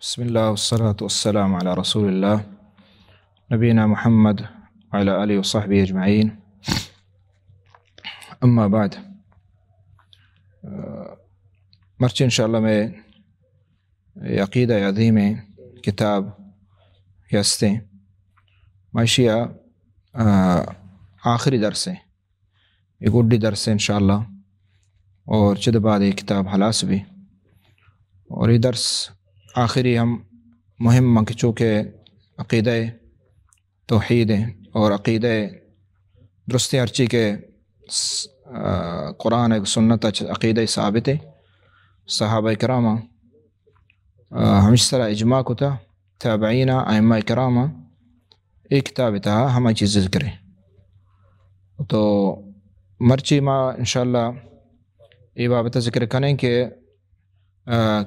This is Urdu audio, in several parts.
بسم الله والصلاة والسلام على رسول الله نبينا محمد وعلى آله وصحبه أجمعين. أما بعد، مرچ انشاءاللہ میں عقیدہ عظیم کتاب یستے معاشیہ آخری درس ہے، یہ گڈی درس ہے انشاءاللہ، اور چد بعد یہ کتاب حلاس بھی، اور یہ درس آخری ہم مہم کہ چونکہ عقیدہ توحید اور عقیدہ درست ارچی کے قرآن سنت عقیدہ ثابت ہے، صحابہ کرامہ ہمیشہ اجماع کو تھا، تابعین ائمہ کرامہ ایک کتاب تھا ہمیں چیز ذکر ہے. تو مرچی ما انشاءاللہ یہ بابت ذکر کریں کہ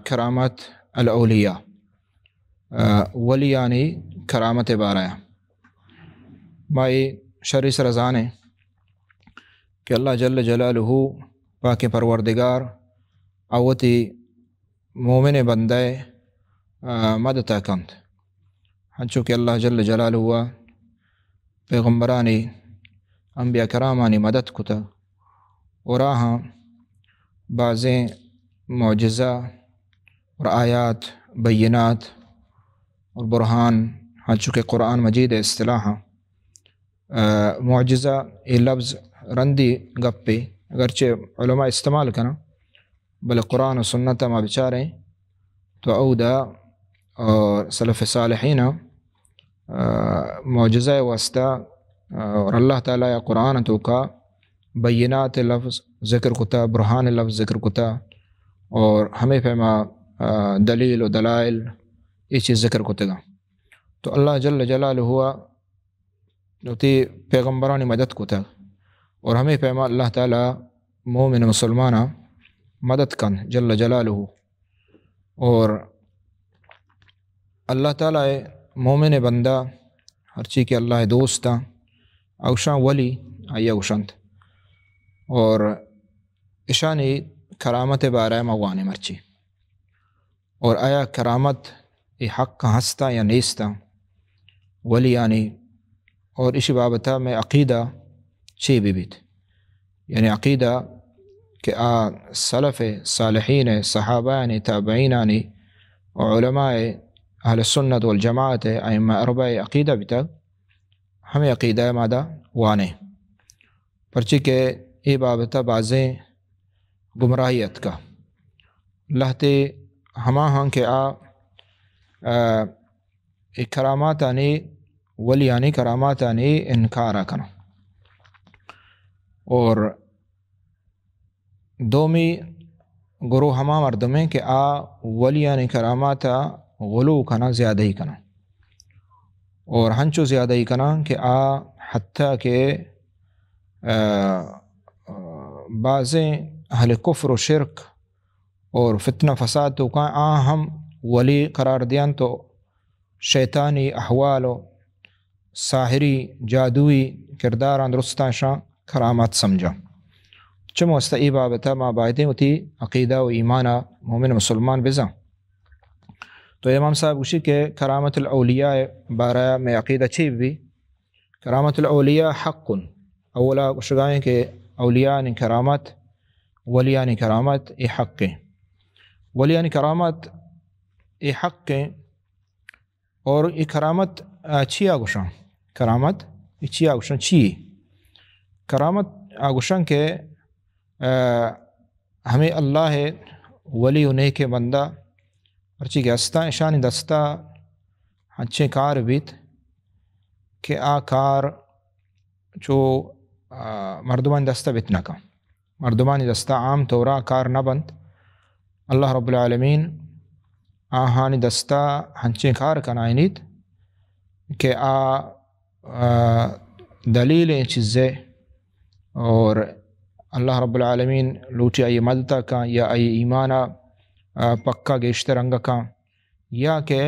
کرامت الاولیاء ولی یعنی کرامت بارہ مائی شرع سرزان ہے کہ اللہ جل جلالہ پاک پروردگار اوتی مومن بندہ مدد کند، ہنچو کہ اللہ جل جلالہ ہوا پیغمبرانی انبیاء کرامانی مدد کتا، اور آہاں بعضیں معجزہ اور آیات بینات اور برہان، ہنچو کہ قرآن مجید اصطلاح معجزہ یہ لفظ رندی گپی اگرچہ علماء استعمال کرنا، بل قرآن و سنت ما بچاریں تو اودا اور سلف صالحین معجزہ واسطہ اور اللہ تعالیٰ قرآن تو کا بینات لفظ ذکر کتا، برہان لفظ ذکر کتا، اور ہمیں فہما دلیل و دلائل یہ چیز ذکر کتے گا. تو اللہ جل جلالہ ہوا تی پیغمبرانی مدد کتا، اور ہمیں فہما اللہ تعالیٰ مومن مسلمانہ مدد کن جل جلالہ، اور اللہ تعالیٰ مومن بندہ ہر چیز کے اللہ دوستا اوشان ولی آئی اوشانت، اور اشانی کرامت بارہ موانے مرچی، اور آیا کرامت یہ حق کا ہستا یا نیستا ولی یعنی، اور اسی بابتہ میں عقیدہ چی بیت، یعنی عقیدہ کہ سلف صالحین صحابہ تابعین اور علماء اہل سنت والجماعت ائمہ اربع عقیدہ بھی تک ہمیں عقیدہ مادہ وانے پرچی کہ یہ بابتہ بازیں گمراہیت کا لہتے ہما ہاں کہ کرامات آنی ولی آنی کرامات آنی انکارا کنا، اور دومی گروہ ہما مردمیں کہ ولی آنی کرامات غلو کنا، زیادہ ہی کنا، اور ہنچو زیادہ ہی کنا کہ حتیٰ کہ بعضیں اہل کفر و شرک اور فتنہ فساد تو کہاں ہم ولی قرار دیان تو شیطانی احوال و ساحری جادوئی کرداران درستان شاں کرامات سمجھا. چمو استعی بابتا ما بائدیں ہوتی عقیدہ و ایمانہ مومن مسلمان بزا. تو امام صاحب گوشی کہ کرامت الاولیاء بارہ میں عقیدہ چیب بھی کرامت الاولیاء حق، اولا گوشگائیں کہ اولیاء نے کرامت ولیاء نے کرامت یہ حق ہیں، ولیاء نے کرامت یہ حق ہیں، اور یہ کرامت چی آگوشان، کرامت یہ چی آگوشان، چی کرامت آگوشان کہ ہمیں اللہ ولی انہیں کے بندہ ہرچی کہ ہستا اشانی دستا ہنچے کار بیت کہ کار جو مردمان دستا بیتنا کا، مردمانی دستا عام طورا کار نہ بند، اللہ رب العالمین آہانی دستا ہنچے کار کنائنیت کہ دلیل چیزیں، اور اللہ رب العالمین لوٹی آئی مدتا کا یا آئی ایمانہ پکا گیشتر رنگا کا، یا کہ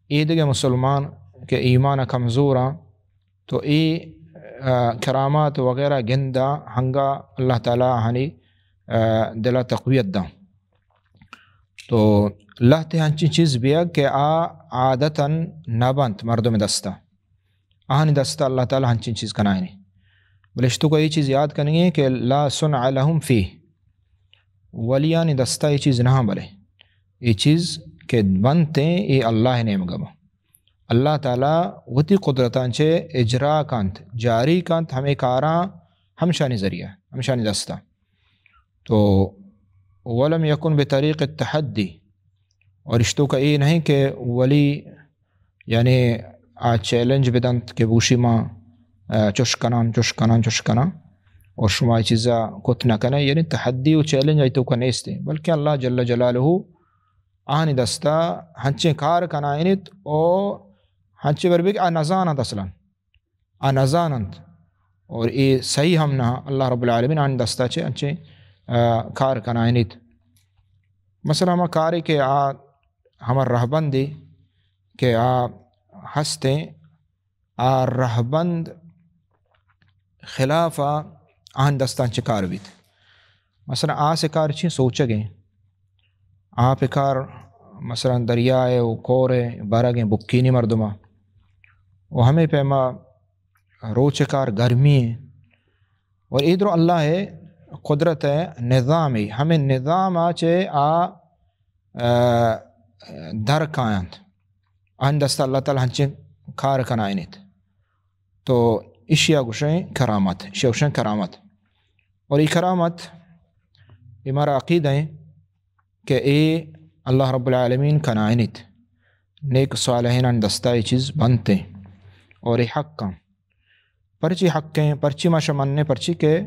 عیدگہ مسلمان کے ایمانہ کمزورا تو ای کرامات وغیرہ گندہ ہنگا اللہ تعالیٰ ہنی دلا تقویت دا. تو لہتے ہنچی چیز بیا کہ عادتاً نبنت مردم دستہ آہنی دستہ اللہ تعالیٰ ہنچی چیز کنائنی بلشتو کو یہ چیز یاد کرنی ہے کہ لا سنع لہم فی ولیانی دستہ یہ چیز نہ بلے یہ چیز کہ بنتے یہ اللہ نے مگبا اللہ تعالیٰ وتی قدرتان چے اجرا کانت جاری کانت ہمیں کاراں ہمشانی ذریعہ ہمشانی دستہ تو ولم یکن بطریق التحدی اور اشتو کا یہ نہیں کہ ولی یعنی چیلنج بدنت کہ بوشی ماں چش کنان اور شما یہ چیزا کت نہ کنے یعنی تحدی و چیلنج آئی تو کا نیستے بلکہ اللہ جل جلالہ آنی دستا ہنچے کار کنائنت اور ہنچے بربیک نزانت اصلا نزانت اور یہ صحیح ہم نہ اللہ رب العالمین آنی دستا چھے ہنچے کار کنائنت مثلا ہما کاری کہ ہمار رہبند دی کہ ہستے رہبند خلاف آن دستان چے کار بیت مثلا سے کار چی سوچا گئیں پہ کار مثلا دریائے و کورے بارا گئیں بکینی مردمہ و ہمیں پیما روچ کار گرمی ہے اور ادھر اللہ ہے قدرت ہے نظامی ہمیں نظام آچے در کائنت آن دستا اللہ تعالیٰ ہنچے کار کنائنیت تو اشیاء گوشیں کرامت اشیاء گوشیں کرامت اور یہ کرامت ہمارا عقیدہ ہے کہ اے اللہ رب العالمین کنائنیت نیک صالحین ان دستا یہ چیز بنتے اور یہ حق کام پرچی حق ہیں پرچی ما شماننے پرچی کہ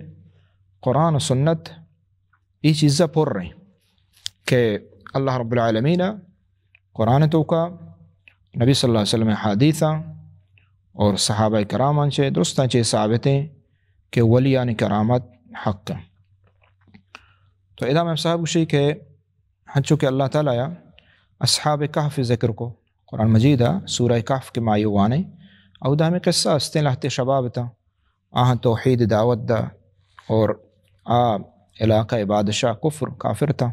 قرآن و سنت یہ چیزیں پر رہی کہ اللہ رب العالمین قرآن تو کا نبی صلی اللہ علیہ وسلم حدیثہ اور صحابہ کرام چے درستاں چے ثابتیں کہ ولیان کرامت حق ہیں تو ادا میں صاحب گوشی کہ ہنچو کہ اللہ تعالیٰ یا اصحاب کہف ذکر کو قرآن مجید سورہ کہف کے مایووانے او دا ہمیں قصہ استیں لہتے شباب تا توحید دعوت دا اور علاقہ بادشاہ کفر کافر تھا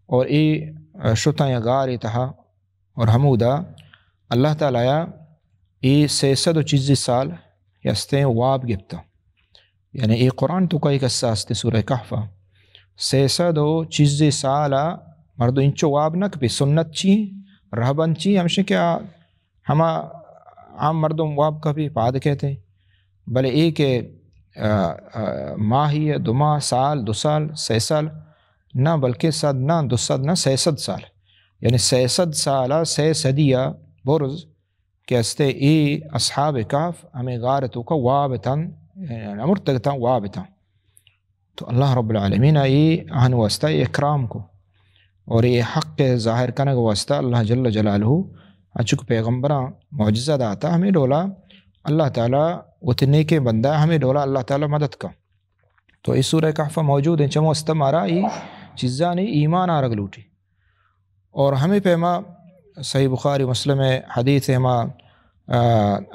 اور ای شتا یا غاری تہا اور ہمودا اللہ تعالیٰ یا ای 600 سال یستیں واب گپتا یعنی ای قرآن تو کا ایک قصہ استے سورہ کہفہ 600 سال مردو انچو واب نک بھی سنت چی رہبن چی ہمشہ کیا ہما عام مردم واب کا بھی پاد کہتے بلے ایک ماہی 2 ماہ سال 2 سال 6 سال نہ بلکہ 100 نہ 200 نہ 600 سال یعنی 600 سالہ 6 صدیہ برز کہ استے ای اصحاب کہف ہمیں غارتوں کا وابتاً مرتگتاً وابتاً تو اللہ رب العالمین یہ آہن واسطہ اکرام کو اور یہ حق کے ظاہر کرنے کا واسطہ اللہ جل جلالہ اچھک پیغمبران معجزہ داتا ہمیں ڈولا اللہ تعالیٰ اتنے کے بندہ ہمیں ڈولا اللہ تعالیٰ مدد کا تو اس سورہ کہفہ موجود ہیں چمو استمارا یہ چیزاں نے ایمان آرگ لوٹی اور ہمیں پیما صحیح بخاری مسلم حدیث ہما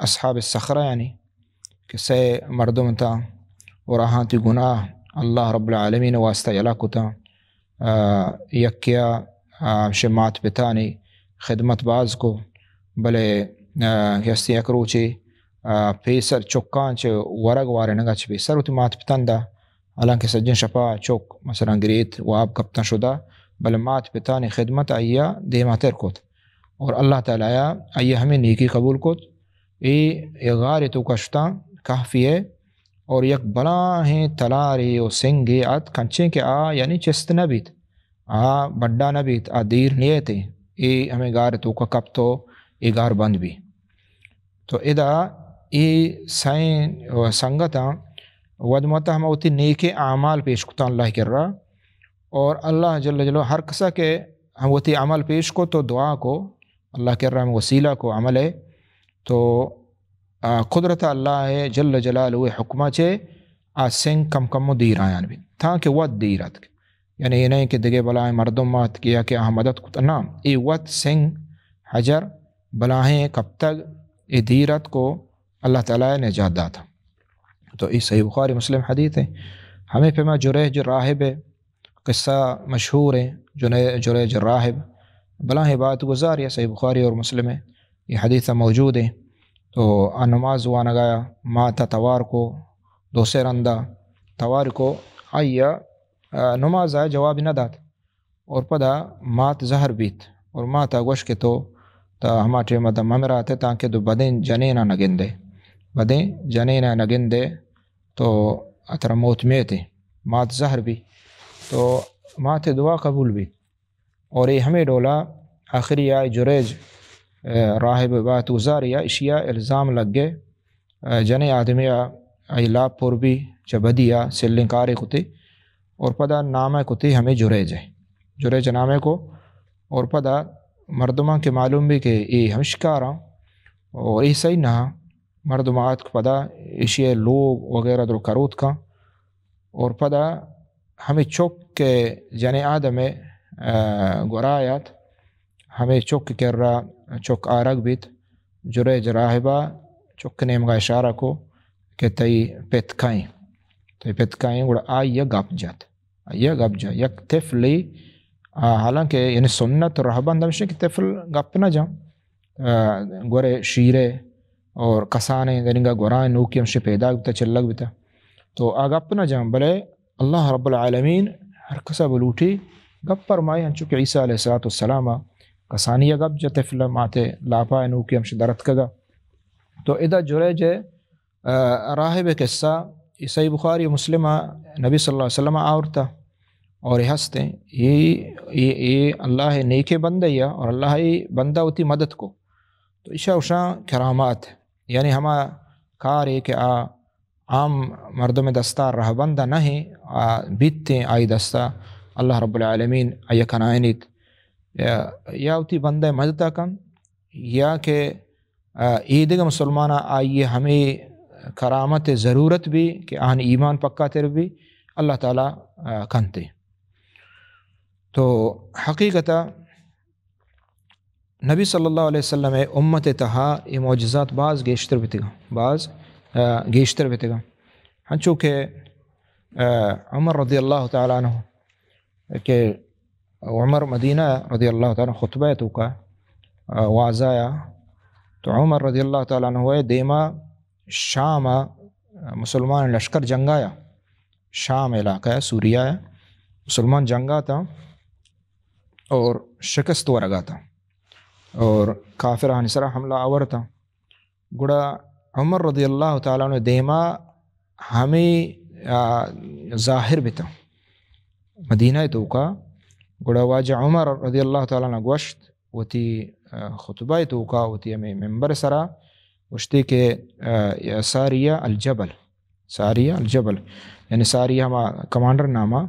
اصحاب الصخرہ یعنی کہ 6 مردم تا اور آہاں تی گناہ اللہ رب العالمین واسطہ یلاکتا یکیا شمات پتانی خدمت باز کو بلے یستی اکروچی پیسر چوکان چے ورگ وارے نگا چے پیسر ہوتی مات پتان دا حالانکہ سجن شپا چوک مثلا گریت واب کپتن شدہ بلے مات پتانی خدمت آئیا دیماتر کوت اور اللہ تعالیٰ آئیا ہمیں نیکی قبول کوت ای غار تو کشتا کافی ہے اور یک بلا ہیں تلاری و سنگی آت کنچیں کہ یعنی چست نبیت بڑا نبیت دیر نیتے ای ہمیں گار تو کا کب تو ای گار بند بھی تو ادا ای سائن و سنگتا ودمتا ہم ہوتی نیک اعمال پیش کتا اللہ کر رہا اور اللہ جل جلالہ ہر کسا کہ ہم ہوتی عمل پیش کو تو دعا کو اللہ کر رہا ہم وسیلہ کو عمل ہے تو قدرت اللہ ہے جل جلالہ حکمہ چے سنگ کم کم دیر آیان بھی تھا کہ ود دیرت یعنی یہ نہیں کہ دگے بلائیں مردم مات کیا کہ مدد کو نام ای ود سنگ حجر بلائیں کب تک ای دیرت کو اللہ تعالیٰ نے نجات داتا تو اس صحیح بخاری مسلم حدیث ہے ہمیں پہ میں جریح جو راہب ہے قصہ مشہور ہے جریج الراہب بلا ہے بات گزار یا صحیح بخاری اور مسلم ہے، یہ حدیث موجود ہے. تو نماز وانا گایا ماتا توار کو دو سے رندہ توار کو آیا نماز آیا جواب نہ دات اور پدا مات زہر بیت اور ماتا گوش کے تو ہما ٹیمہ دا ممراتے تاکہ دو بدین جنینہ نگندے بدین جنینہ نگندے تو اتر موت میتے مات زہر بھی تو مات دعا قبول بھی. اور یہ ہمیں ڈولا آخری آئے جریج راہب بات گزاریا اشیا الزام لگے جنے آدمیا ای لاب پور بھی چبدیا سلنگ کارے کتے اور پدا نامہ کتے ہمیں جریج نامے کو اور پدا مردمان کے معلوم بھی کہ یہ ہم شکارا اور یہ صحیح نہ مردمات کو پدا اشیا لوگ وغیرہ در کروت کا اور پدا ہمیں چوک کے جنے آدم گرایات ہمیں چوک کر رہا چوک آرگ بیت جریج راہبہ چوک نیم کا اشارہ کو کہ تی پتکائیں گوڑا آئیہ گپ جات یک طفلی حالانکہ یعنی سنت رہبان دمشن کہ طفل گپ نہ جاؤں گورے شیرے اور کسانے دنگا گورائیں نوکی ہمشے پیدا بیتا چلگ بیتا تو گپ نہ جاؤں بلے اللہ رب العالمین ہر کسا بلوٹی گپ پرمائی ہن چونکہ عیسیٰ علیہ السلام کسانیہ گپ جا طفل ماتے لاپا نوکی ہمشے درد کگا. تو ادا جریج راہب قصہ صحیح بخاری مسلمہ نبی صلی اللہ علیہ وسلم آورتا اور یہ ہستے یہ اللہ نیک بندہ یا اور اللہ بندہ ہوتی مدد کو تو اشا اشا کرامات یعنی ہما کار ہے کہ عام مردم دستار رہ بندہ نہیں بیتیں آئی دستہ اللہ رب العالمین آیا کنائنیت یا ہوتی بندہ مدد کن یا کہ عید کا مسلمانہ آئیے ہمیں کرامت ضرورت بھی کہ آن ایمان پکا تر بھی اللہ تعالیٰ کنتے. تو حقیقتا نبی صلی اللہ علیہ وسلم امت تہا یہ معجزات بعض گیشتر بیتے گا ہنچو کہ عمر رضی اللہ تعالیٰ عنہ کہ عمر مدینہ رضی اللہ تعالیٰ خطبہ تو کا واضح تو عمر رضی اللہ تعالیٰ عنہ دیما شام مسلمان لشکر جنگایا شام علاقہ ہے سوریہ ہے مسلمان جنگا تھا اور شکست ورگا تھا اور کافرہ نسرہ حملہ آور تھا گڑا عمر رضی اللہ تعالیٰ عنہ دیما ہمیں ظاہر بھی تھا مدینہ تو کا گڑا واجہ عمر رضی اللہ تعالیٰ عنہ گوشت وتی خطبہ تو کا وتی ہمیں ممبر سرا وشتی کہ ساریہ الجبل یعنی ساریہ ہما کمانڈر نامہ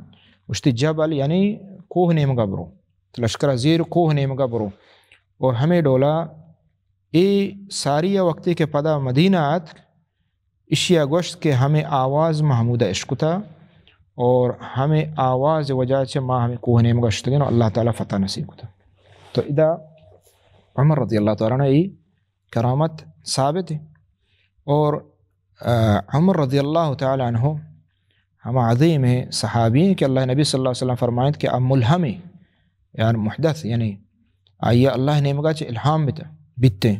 وشتی جبل یعنی کوہ نیم کا برو لشکر زیر کوہ نیم کا برو اور ہمیں ڈولا ای ساریہ وقتی کے پدا مدینہ آت اشیا گوشت کہ ہمیں آواز محمود عشق تھا اور ہمیں آواز وجہ سے ماں ہمیں کوہ نیم کا اشتگین اور اللہ تعالیٰ فتح نصیب تھا. تو ادا عمر رضی اللہ تعالیٰ نے ای کرامت ثابت ہے. اور عمر رضی اللہ تعالیٰ عنہ ہم عظیم ہے صحابی ہیں کہ اللہ نبی صلی اللہ علیہ وسلم فرمائیں کہ اب ملہم یعنی محدث یعنی آئیہ اللہ نے مگا چھ الہام بیتے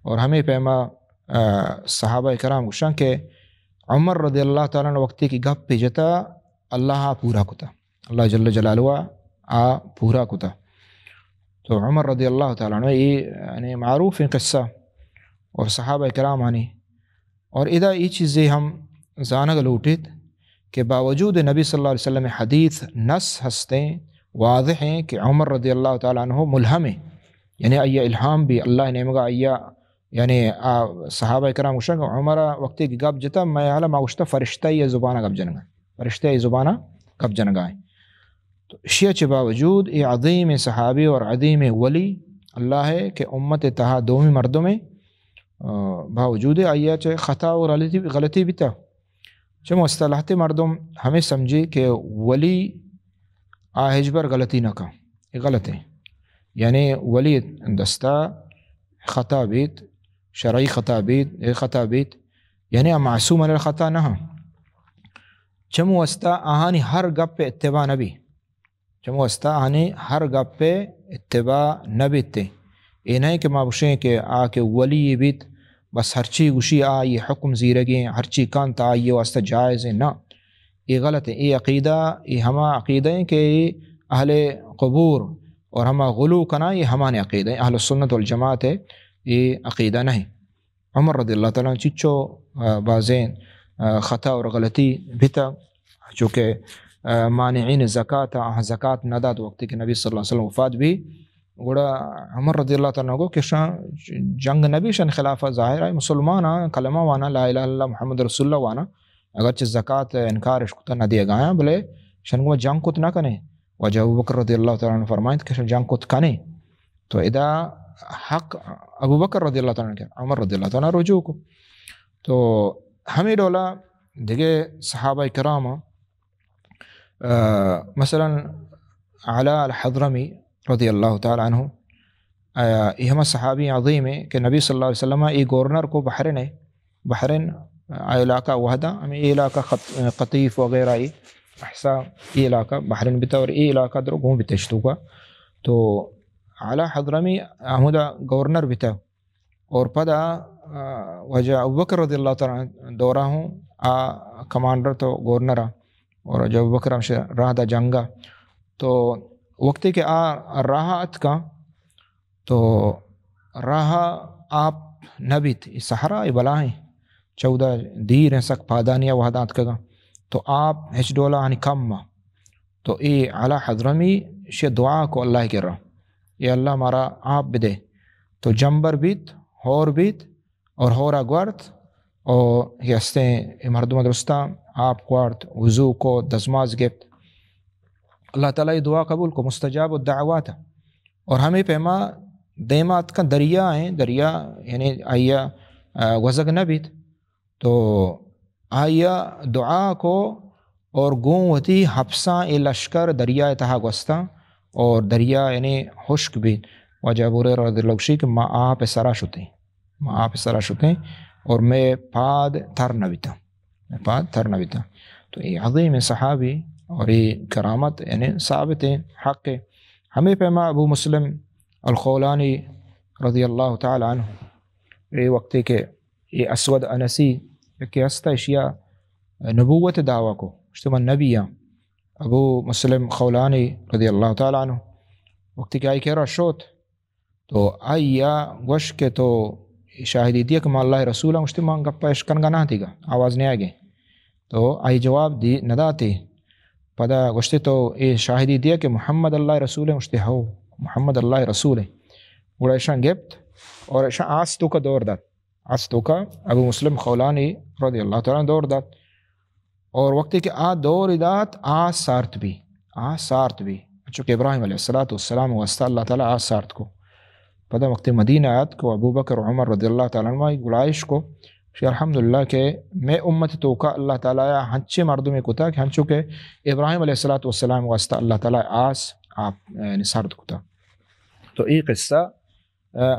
اور ہمیں پیما صحابہ کرام گوشاں کہ عمر رضی اللہ تعالیٰ عنہ وقتی کی گپ پہ جتا اللہ پورا کتا اللہ جل جلالہ پورا کتا. تو عمر رضی اللہ تعالیٰ عنہ یہ یعنی معروف ہیں قصہ اور صحابہ کرام آنی اور ادا یہ چیزیں ہم زانگ لوٹت کہ باوجود نبی صلی اللہ علیہ وسلم حدیث نص ہستیں واضح ہیں کہ عمر رضی اللہ تعالیٰ عنہ ملہم ہے یعنی آئیہ الہام بھی اللہ نے مگا آئیہ یعنی صحابہ کرام گوشاں کہ عمر وقتی کی گپ جتا میں حالا ما گوشتا فرشتہ یہ زبانہ گپ جنگائیں. تو اشیاء کے باوجود یہ عظیم صحابی اور عظیم ولی اللہ ہے کہ امت تہا دومی مردوں میں باوجود آئیہ چاہے خطا اور غلطی بھی تھا چاہے مصطلحات مردم ہمیں سمجھے کہ ولی آہج بر غلطی نہ کا یہ غلط ہے یعنی ولی دستہ خطا بیت شرعی خطا بیت یعنی معصوم علی الخطا نہ چمو وستا آہانی ہر گپ پہ اتباع نبی چمو استا آنی ہر گپے اتباع نبیتے یہ نہیں کہ ما بشیں کہ آ کے ولی بیت بس ہر چی گوشی آئی حکم زیرگیں ہر چی کانت آئی واسطہ جائز ہے، نہ یہ غلط ہے۔ یہ عقیدہ یہ ہما عقیدہ ہیں کہ اہل قبور اور ہما غلو کنا یہ ہمانے عقیدہ ہیں، اہل سنت والجماعت ہے یہ عقیدہ نہیں۔ عمر رضی اللہ تعالیٰ چچو بازین خطا اور غلطی بھتا چونکہ مانعین زکاة زکاة ندا تو وقت کہ نبی صلی اللہ علیہ وسلم وفات بھی گوڑا عمر رضی اللہ تعالیٰ کو کہ جنگ نبی شن خلافہ ظاہر ہے مسلمان کلمہ وانا لا الہ الا اللہ محمد رسول اللہ وانا اگرچہ زکاة انکار اشکتا نہ دیا گایا بلے شن کو جنگ کت نہ کنے وجہ ابو بکر رضی اللہ تعالیٰ نے فرمائیں کہ جنگ کت کنے تو ادا حق ابو بکر رضی اللہ تعالیٰ نے کیا عمر رضی اللہ تعالیٰ رجوع کو تو ہمیں ڈولا دیگے صحابہ کرام مثلا علا الحضرمی رضی اللہ تعالیٰ عنہ یہ ہم صحابی عظیم ہے کہ نبی صلی اللہ علیہ وسلم یہ گورنر کو بحرین علاقہ وحدہ ہمیں یہ علاقہ قطیف وغیرہ احسا یہ علاقہ بحرین بتا اور یہ علاقہ در گھوم بتشتو کا تو علا حضرمی احمدہ گورنر بتا اور پدا وجہ ابوبکر رضی اللہ تعالیٰ دورہ ہوں کمانڈر تو گورنرہ اور جب ابوبکر راہ دا جنگا تو وقتی کہ راہ ات کا تو راہ آپ نبیت صحرا بلائیں 14 دیر ہیں سک پادانیہ وحدات کا تو آپ ہچ ڈولا آنی کم تو اے علا حضرمی شی دعا کو اللہ کر رہا یہ اللہ مارا آپ بدے تو جمبر بیت ہور بیت اور ہورا گوارت اور یہ ہستے مردم درستہ آپ گوارت وضو کو دزماز گفت اللہ تعالیٰ یہ دعا قبول کو مستجاب الدعوات اور ہمیں پیما دیمات کا دریا ہیں دریا یعنی آیا وزگ نبیت تو آیا دعا کو اور گوں ہوتی حفصاں لشکر دریا تہا گوستا اور دریا یعنی خشک بھی وجہ بورے رضی اللہ عنہ کہ ما آپ سرا شتیں اور میں پاد تھر نبیتا تو یہ عظیم صحابی اور یہ کرامت یعنی ثابت حق ہے۔ ہمیں پیما ابو مسلم الخولانی رضی اللہ تعالی عنہ یہ وقتی کہ یہ اسود انسی کہ ہستا اشیاء نبوت دعویٰ کو اجتماع نبی ابو مسلم خولانی رضی اللہ تعالی عنہ وقتی کہ آئی کہہ رہا شوت تو آئیا گوش کے تو شاہدی دیا کہ ما اللہ رسول اجتماع گپا اشکن گا نہ تھی گا آواز نہیں آگے تو آئی جواب دی نداتی پدا گوشتے تو یہ شاہدی دیا کہ محمد اللہ رسول مجھتے ہو محمد اللہ رسول گوڑا ایشان گپت اور ایشان آستو کا دور داد آستو کا ابو مسلم خولانی رضی اللہ تعالیٰ دور داد اور وقتی کہ دور داد سارت بھی چونکہ ابراہیم علیہ السلام واسطہ اللہ تعالیٰ سارت کو پدا وقت مدینہ آیت کو ابو بکر عمر رضی اللہ تعالیٰ عنہ گلائش کو الحمدللہ کہ میں امت تو کا اللہ تعالیٰ ہنچے مردوں میں کتا کہ ہنچو کہ ابراہیم علیہ السلام واسطہ اللہ تعالیٰ آپ سارت کتا تو یہ قصہ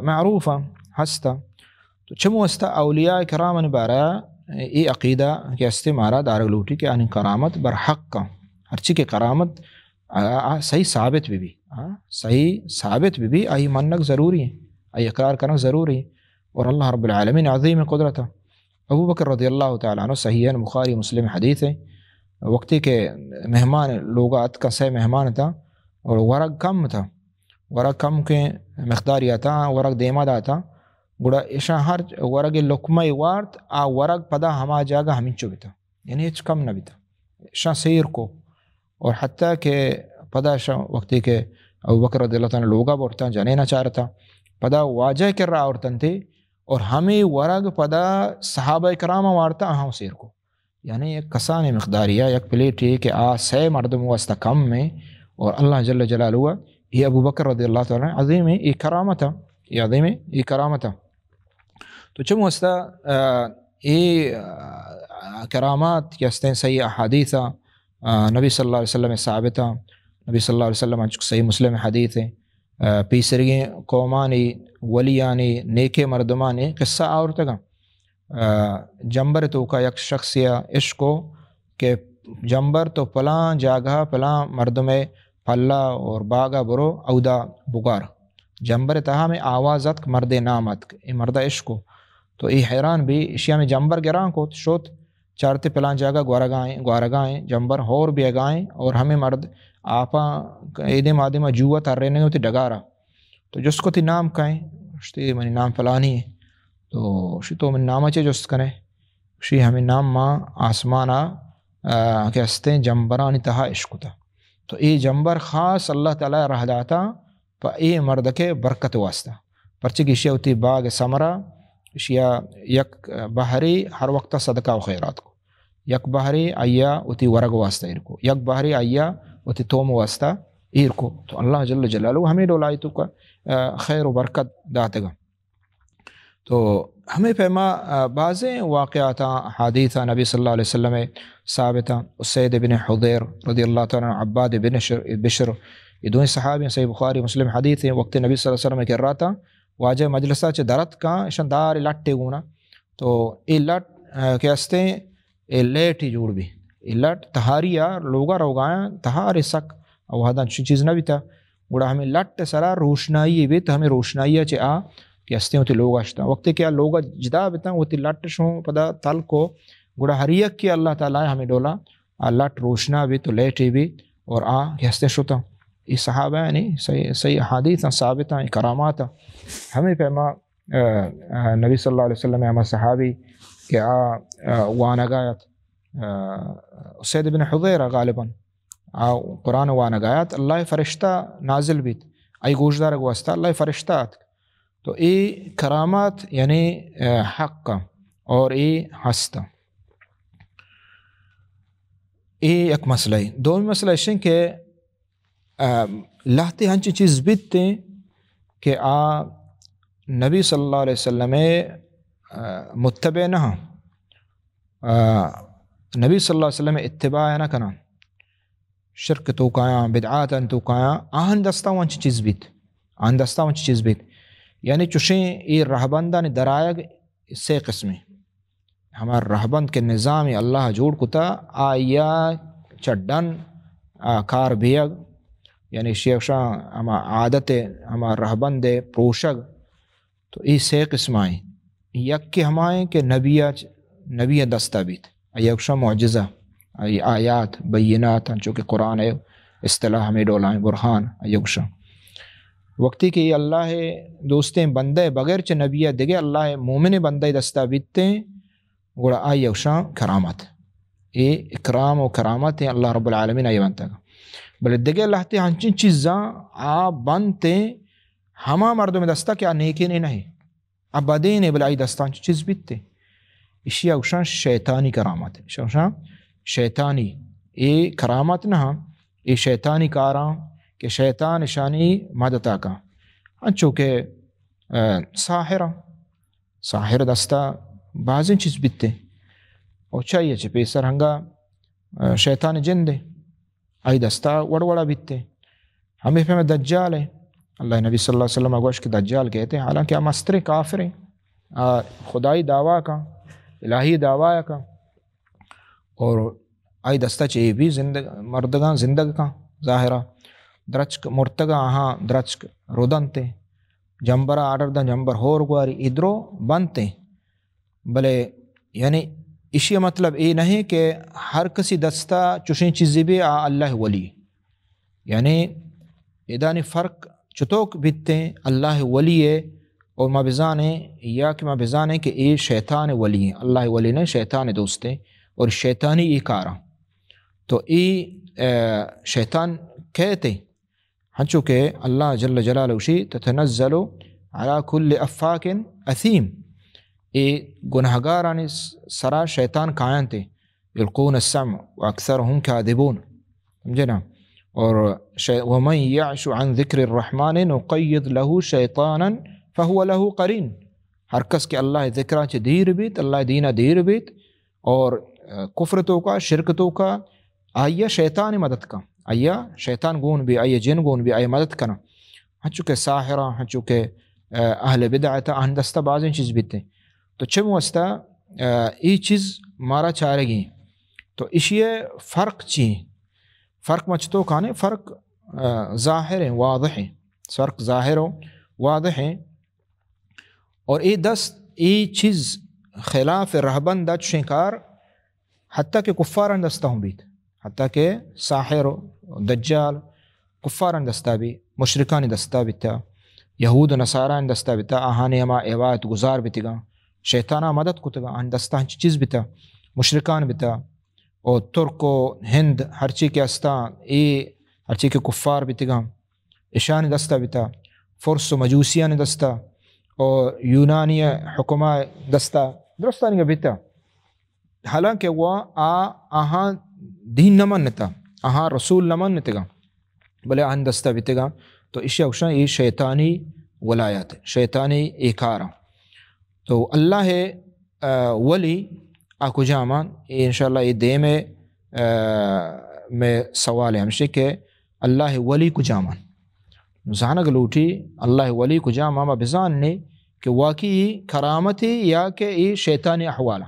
معروفہ ہستا تو چمو ہستا اولیاء کرام بارا یہ عقیدہ کہ ہستے مارا دارگ لوٹی کہ ان کرامت برحق کا ہر چی کے کرامت صحیح ثابت بھی آئی منک ضروری ہے آئی اقرار کرنا ضروری ہے اور اللہ رب العالمین عظیم قدرت ہے۔ ابو بکر رضی اللہ تعالیٰ عنہ صحیح بخاری مسلم حدیث ہے وقتی کے مہمان لوگات کا صحیح مہمان تھا اور ورق کم کے مقدار آتا ورق دیما داتا گوڑا ایشا ہر ورق لکمہ وارت ورق پدا ہما جاگا ہمینچو بھی تھا یعنی اچھ کم نہ بھی تھا ایشا سیر کو اور حتیٰ کہ پدا وقتی کہ ابو بکر رضی اللہ تعالیٰ لوگا بورتا جانے نہ چاہ رہا تھا پدا واجہ کر رہا عورتن تھے اور ہمیں ورگ پدا صحابہ کرام وارتا سیر کو یعنی ایک کسان مقداریہ ایک پلیٹ ہے کہ سے مردم واسطہ کم میں اور اللہ جل جلالہ یہ ابو بکر رضی اللہ تعالیٰ عظیم ہے یہ کرامت یہ کرامت تو چم واسطہ یہ کرامات کے ہستیں صحیح احادیث نبی صلی اللہ علیہ وسلم ثابتہ نبی صلی اللہ علیہ وسلم صحیح مسلم حدیث ہے پیسرگیں قومانی ولیانی نیکے مردمانی قصہ آورتا گا جمبر تو کا یک شخص یا عشق کو کہ جمبر تو پلاں جاگہ پلاں مردم پلا اور باغا برو اودا بگار جمبر تہا میں آوازت مرد نامت یہ مرد عشق کو تو یہ حیران بھی اشیا میں جمبر گران کو شوت چارتے پلان جگہ گوارگائیں جمبر ہور بھی اگائیں اور ہمیں مرد آپا ایدے مادمہ جوا تر رہنے ہوتی ڈگارا تو جس کو تی نام کہیں شتی منی نام فلانی ہے تو شی تو من نام اچھے جس کنے شی ہمیں نام ماں آسمانا کہ ہستے جمبرانی تہا عشق تا تو ای جمبر خاص اللہ تعالی رہ داتا پا ای مرد کے برکت واسطہ پرچہ کی اشیاء ہوتی باغ سمرہ اشیاء یک بحری ہر وقت صدقہ و خیرات کو یک بحری آیا ہوتی ورگ واسطہ ایر کو یک بحری آیا ہوتی توم واسطہ ایر کو تو اللہ جل جلالہ ہمیں ڈولائی تو کا خیر و برکت داتے گا تو ہمیں پیما بعضیں واقعات حادیثہ نبی صلی اللہ علیہ وسلم ثابتہ اسید بن حضیر رضی اللہ تعالیٰ عباد بن بشر یہ دونوں صحابی صحیح بخاری مسلم حدیث ہیں وقت نبی صلی اللہ علیہ وسلم کر رہا تھا واجہ مجلسہ چھ درت کا شندار لٹے گونا تو یہ لٹ کہستے یہ لیٹ ہی جوڑ بھی یہ لٹ تہاریا لوگا روگایا تہاری سک وہاں چیز نہ بھی تھا گوڑا ہمیں لٹ سرا روشنائی بھی تو ہمیں روشنائی چھ آ کہ ہستے ہوتی لوگ اشتا وقت کیا لوگ جدا بیتا ہوتی لٹ شوں پدا تل کو گوڑا ہر یک کی اللہ تعالیٰ ہمیں ڈولا لٹ روشنا بھی تو لیٹی بھی اور کہ ہستے شوتا یہ صحابہ یعنی صحیح حدیث ثابت ہیں کرامات ہمیں پیما نبی صلی اللہ علیہ وسلم ہمیں صحابی کہ وانگایت اسید بن حضیر غالباً قرآن وانگایت اللہ فرشتہ نازل بیت ای گوشدار گواستا اللہ فرشتہ تو ای کرامات یعنی حق کا اور ای ہستا ای ایک مسئلہ ہے دومی مسئلہ ہے کہ لاتے ہنچی چیز بیتے کہ نبی صلی اللہ علیہ وسلم متبع نہ نبی صلی اللہ علیہ وسلم اتباع نہ کنا شرک تو کایا بدعات تو کایا آہن دستا ہنچی چیز بیت آہن دستا ہنچی چیز بیت یعنی چوشیں یہ رہبندہ نے درائگ اس سے قسمیں ہمارا رہبند کے نظام اللہ جوڑ کتا آیا چڈن کار بیگ یعنی شیخشاں ہما عادت ہما رہبند پروشگ تو یہ سے قسمائیں یک کے ہمائیں کہ نبی دستہ بیت ایکشاں معجزہ آیات بینات چونکہ قرآن ہے اصطلاح ہمیں ڈولائیں برہان ایکشاں وقتی کہ یہ اللہ دوستیں بندے بغیر چ نبی دگے اللہ مومن بندے دستہ بیتے گوڑا آئی اوشاں کرامت یہ اکرام و کرامت ہیں اللہ رب العالمین آئی بنتا گا بلے دگے اللہ تے ہنچین چیزاں بنتے ہما مردوں میں دستہ کیا نیکی نہیں اب بدین بلے آئی دستہ ہنچین چیز بیتے اسی اوشاں شیطانی کرامت ہے اوشاں شیطانی یہ کرامت نہ یہ شیطانی کاراں کہ شیطان شانی مدتا کا چونکہ ساحر دستہ بعضیں چیز بیتے اور چاہیے چھے پیسر ہنگا شیطان جن دے آئی دستہ وڑوڑا بیتے ہمیں فہمیں دجال ہے اللہ نبی صلی اللہ علیہ وسلم اگوش کے دجال کہتے ہیں حالانکہ ہم مستر کافر ہیں خدائی دعویٰ کا الہی دعویٰ کا اور آئی دستہ چاہیے بھی مردگاں زندگ کا ظاہرہ درچک مرتگا درچک رودنتے جمبرہ آڈر دا جمبر ہور گواری ادرو بنتے بلے یعنی اسی مطلب یہ نہیں کہ ہر کسی دستہ چوشیں چیزی بھی اللہ ولی یعنی ادانی فرق چتوک بیتے اللہ ولی ہے اور ما بزانے یا کہ ما بزانے کہ یہ شیطان ولی ہیں اللہ ولی نے شیطان دوستے اور شیطانی یہ کارا تو یہ شیطان کہتے ہنچو کہ اللہ جل جلالہ شی تتنزل علی کل افاک اثیم یہ گنہگارانی سرا شیطان کائن تھے یلقون السمع واکثرهم کاذبون سمجھے نا اور ومن یعش عن ذکر الرحمن نقید له شیطانا فهو له قرین ہر کس کے اللہ ذکرہ چھ دیر بیت اللہ دینہ دیر بیت اور کفرتوں کا شرکتوں کا آیا شیطان مدد کا آیا شیطان گون بھی آیا جن گون بھی آیا مدد کرنا ہن چکے ساحرہ ہن چکے اہل بدعتا اہن دستہ بعضیں چیز بیتے تو چم واسطہ یہ چیز مارا چارے گی تو اسی فرق چی فرق مچتو کھانے فرق ظاہر ہیں، واضح ہیں، فرق ظاہر و واضح ہیں. اور ای دست ای چیز خلاف رہبند شنکار حتیٰ کہ کفارن دستہ ہوں بیت، حتیٰ کہ ساحر و دجال کفارن دستہ بھی، مشرکان دستہ بیتا، یہود و نصاران دستہ بیتا، آہانے ہما عبادت گزار بیتگا، شیطانہ مدد کتگا، آن دستہ ہنچ چیز بیتا، مشرکان بیتا. اور ترک و ہند ہرچی کے استا ای ہرچی کے کفار بیتگا اشان دستہ بیتا، فرس و مجوسیان دستہ اور یونانی حکمہ دستہ درستانی کا بیتا. حالانکہ وہ آہاں دین نمان نتا، آہاں رسول نمان نتگا، بلے آہن دستہ بیتگا. تو اشیاء اوشان یہ شیطانی ولایات، شیطانی ایکارا. تو اللہ ولی آکو جامان انشاءاللہ یہ دے میں سوال ہے ہمشہ کہ اللہ ولی کو جامان زانگ لوٹی اللہ ولی کو جامان ما بزان نے کہ واقعی کرامتی یا کہ یہ شیطانی احوالا،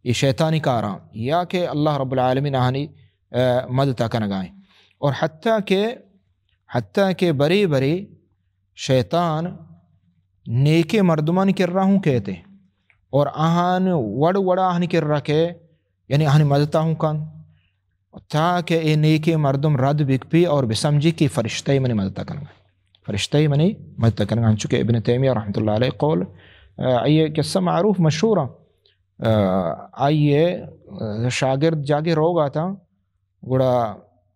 یہ شیطانی کارام، یا کہ اللہ رب العالمین آہنی مدد کنگائیں. اور حتیٰ کہ بری بری شیطان نیک مردمان کر رہا ہوں کہتے اور آہن وڑ آہنی کر رہا کہ یعنی آہنی مددتا ہوں کن تاکہ اے نیک مردم رد بک پی اور بسمجھی کی فرشتہ منی مددتا کنگائیں، فرشتہ منی مددتا کنگائیں. چونکہ ابن تیمیہ رحمۃ اللہ علیہ قول آئیے قصہ معروف مشہورہ، آئیے شاگرد جاگے روگ آتا گوڑا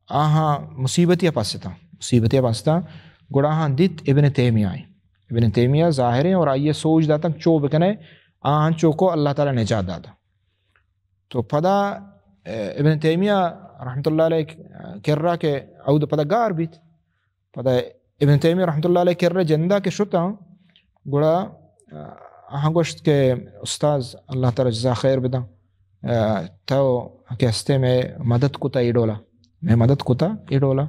آہاں مصیبتیاں پاستا گوڑا آہاں دیت ابن تیمیہ آئیں، ابن تیمیہ ظاہر ہیں اور آئیے سوچ داتا چو بکنے آہاں چو کو اللہ تعالیٰ نجات داتا. تو پدا ابن تیمیہ رحمۃ اللہ علیہ کر رہا کہ اود پدا گار بیت، پدا ابن تیمیہ رحمۃ اللہ علیہ کر رہا جندہ کے شتا گوڑا آہاں گوشت کہ استاذ اللہ تعالیٰ جزا خیر بدا تو کہ ہستے میں مدد کتا ایڈولا، میں مدد کتا ایڈولا.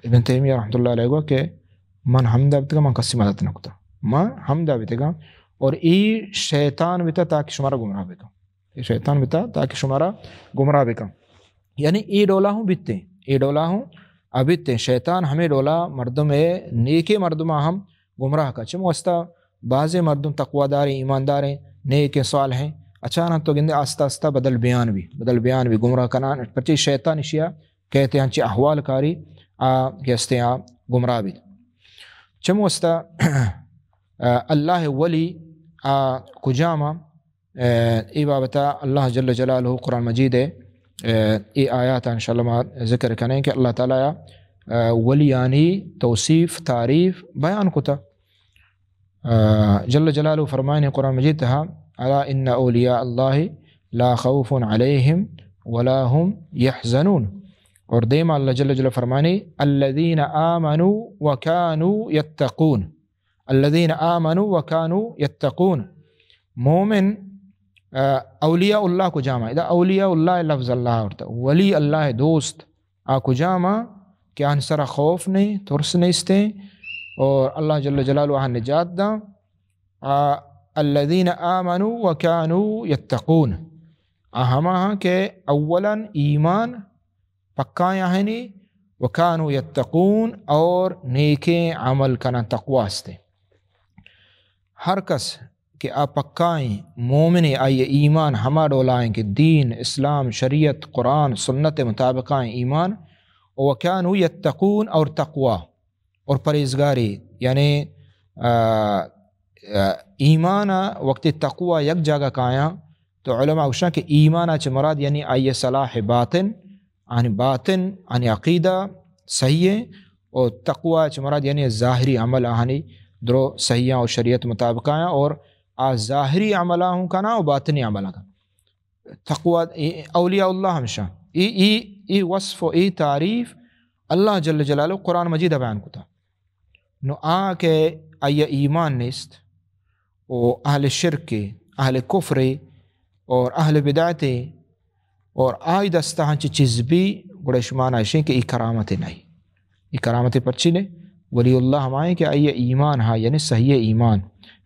ابن تیمیہ رحمۃ اللہ علیہ گو کہ من حمدہ بیتگا من کسی مدد نہ کتا، من حمدہ بیتگا اور ای شیطان بیتا تاکہ شمارا گمراہ بکا، ای شیطان بیتا تاکہ شمارا گمراہ بکا. یعنی ای ڈولا ہوں بیتے، ای ڈولا ہوں ابیتے شیطان ہمیں ڈولا مردم نیکے مردمہ ہم گمراہ کا چم واسطہ بعض مردم تقوی دار ایماندار ہیں نیک صالح ہیں اچانک تو گندے آستہ آستہ بدل بیان بھی گمراہ کنان پرچی شیطان اشیاء کہتے ہیں چی احوال کاری کہستے ہیں گمراہ بھی. چم واسطہ اللہ ولی کجاما ای بابتا اللہ جل جلالہ قرآن مجید ہے ای آیات انشاءاللہ ما ذکر کریں کہ اللہ تعالیٰ ولیانی توصیف تعریف بیان کتا. جل جلالہ فرمائن قرآن مجید تہا الا ان اولیاء اللہ لا خوف علیہم ولا هم يحزنون. اور دیما اللہ جل جلالہ فرمائنی الذین آمنوا وکانوا یتقون، الذین آمنوا وکانوا یتقون. مومن اولیاء اللہ کو جامع، اذا اولیاء اللہ لفظ اللہ ہوتا ولی اللہ دوست آکو جامع کہ آن سرا خوف نہیں ترس نہیں استے اور اللہ جل جلالہ آن نجات دا. الذین آمنوا وکانوا یتقون ہماں کہ اولا ایمان پکائیں آہنی وکانوا یتقون اور نیکیں عمل کنا تقوی استے. ہر کس کہ آپ پکائیں مومن آئیے ایمان ہما ڈولائیں کہ دین اسلام شریعت قرآن سنت مطابقائیں ایمان وکانوا یتقون اور تقوی اور پرہیزگاری یعنی ایمان وقت تقوی یک جگہ کایا تو علماء اوشا کہ ایمان چ مراد یعنی آئیے صلاح باطن آنی عقیدہ صحیح ہے اور تقوی چ مراد یعنی ظاہری عمل آہنی درو صحیح اور شریعت مطابق آیا اور ظاہری عملہ ہوں کنا اور باطنی عملہ کنا. تقوی اولیاء اللہ ہمشہ ای وصف و ای تعریف اللہ جل جلالہ قرآن مجید بیان کتا. نو کہ آیا ایمان نیست و اہل شرک اہل کفر اور اہل بدعت اور آئی دستہ ہنچی چیز بھی گوڑے شمان آئیشیں کہ ای کرامت نہیں، ای کرامت پرچی نے ولی اللہ ہمائیں کہ آئیے ایمان ہاں یعنی صحیح ایمان